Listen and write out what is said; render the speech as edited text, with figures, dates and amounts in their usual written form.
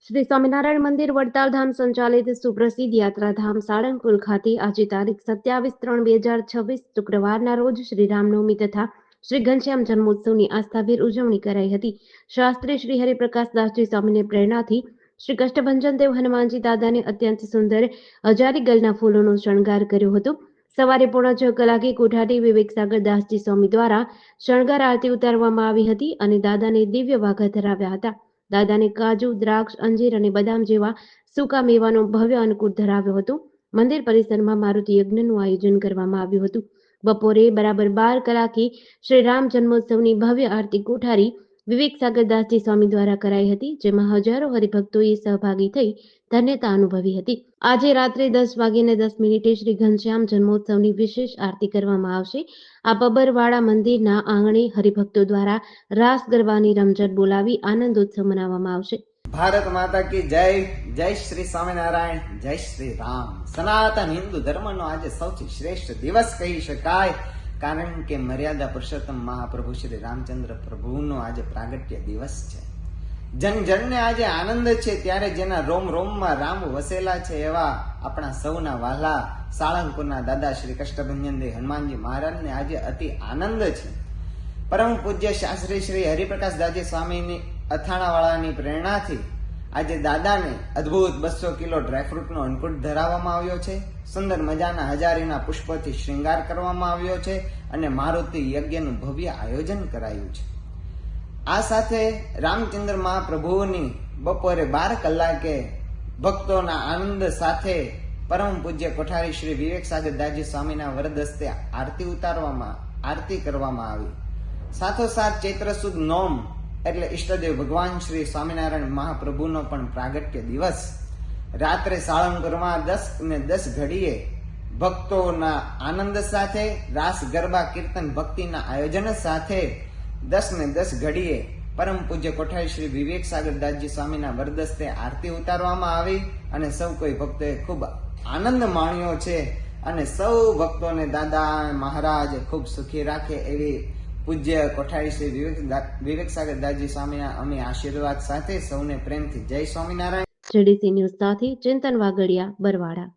શ્રી સ્વામિનારાયણ મંદિર વડતાલ ધામ સંચાલિત સુપ્રસિદ્ધ યાત્રાધામ સાળંગપુર ખાતે આજે તારીખ 27/3/2026 શુક્રવારના રોજ શ્રી રામનવમી તથા શ્રી ઘનશ્યામ જન્મોત્સવની આસ્થાભેર ઉજવણી કરાઈ હતી। શાસ્ત્રી શ્રી હરિપ્રકાશદાસજી સ્વામીની પ્રેરણાથી શ્રી કષ્ટભંજન દેવ હનુમાનજી દાદાને અત્યંત સુંદર હજારી ગલના ફૂલોનો શણગાર કર્યો હતો। સવારે 6:45 કલાકે કોઠારી વિવેકસાગર દાસજી સ્વામી દ્વારા શણગાર આરતી ઉતારવામાં આવી હતી અને દાદાને દિવ્ય વાઘા ધરાવ્યા હતા। દાદાને કાજુ, દ્રાક્ષ, અંજીર અને બદામ જેવા સૂકા મેવાનો ભવ્ય અન્નકૂટ ધરાવ્યો હતો। મંદિર પરિસરમાં મારુતિ યજ્ઞનું આયોજન કરવામાં આવ્યું હતું। બપોરે બરાબર 12 કલાકે શ્રી રામ જન્મોત્સવની ભવ્ય આરતી કોઠારી વિવેકસાગર દાસજી સ્વામી દ્વારા કરાઈ હતી, જેમાં હજારો હરિભક્તોએ સહભાગી થઈ ધન્યતા અનુભવી હતી। આજે રાત્રે 10:10 શ્રી ઘનશ્યામ જન્મોત્સવની વિશેષ આરતી કરવામાં આવશે। આ બબરવાડા મંદિરના આંગણે હરિભક્તો દ્વારા રાસ ગરબાની રમઝટ બોલાવી આનંદોત્સવ મનાવવામાં આવશે। ભારત માતા કી જય। જય શ્રી સ્વામિનારાયણ, જય શ્રી રામ। સનાતન હિન્દુ ધર્મનો આજે સૌથી શ્રેષ્ઠ દિવસ કહી શકાય, કારણ કે મર્યાદા પુરુષોત્તમ મહાપ્રભુ શ્રી રામચંદ્ર પ્રભુનો આજે પ્રાગટ્ય દિવસ છે। જન જનને આજે આનંદ છે, ત્યારે જેના રોમ રોમમાં રામ વસેલા છે એવા આપણા સૌના વાલા સાળંગપુરના દાદા શ્રી કષ્ટભંજન દેવ હનુમાનજી મહારાજને આજે અતિ આનંદ છે। પરમ પૂજ્ય શાસ્ત્રી શ્રી હરિપ્રકાશદાસજી સ્વામીની અથાણાવાળાની પ્રેરણાથી આજે દાદાને અદ્ભુત 200 કિલો ડ્રાયફ્રૂટનો અન્નકૂટ ધરાવવામાં આવ્યો છે। સુંદર મજાના હજારીના પુષ્પોથી શ્રૃંગાર કરવામાં આવ્યો છે અને મારુતિ યજ્ઞનું ભવ્ય આયોજન કરાયું છે। આ સાથે રામચંદ્ર મહાપ્રભુની બપોરે 12 કલાકે ભક્તોના આનંદ સાથે પરમ પૂજ્ય કોઠારી શ્રી વિવેકસાગર દાસજી સ્વામીના વરદ હસ્તે આરતી કરવામાં આવી। સાથોસાથ ચૈત્ર સુદ નોમ એટલે ઈષ્ટદેવ ભગવાન શ્રી સ્વામિનારાયણ મહાપ્રભુનો પણ પ્રાગટ્ય દિવસ રાત્રે સાળંગપુરમાં 10:10 ઘડીએ ભક્તોના આનંદ સાથે રાસ ગરબા કીર્તન ભક્તિના આયોજન સાથે 10:10 ઘડીએ પરમ પૂજ્ય કોઠારી શ્રી વિવેકસાગર દાસજી સ્વામીના વરદસ્તે આરતી ઉતારવામાં આવી અને સૌ કોઈ ભક્તોએ ખૂબ આનંદ માણ્યો છે અને સૌ ભક્તોને દાદા મહારાજ ખૂબ સુખી રાખે એવી પૂજ્ય કોઠારી શ્રી વિવેકસાગર દાસજી સ્વામીના અમે આશીર્વાદ સાથે સૌને પ્રેમથી જય સ્વામિનારાયણ। જેડીસી ન્યૂઝ સાથે ચિંતન વાગડિયા, બરવાડા।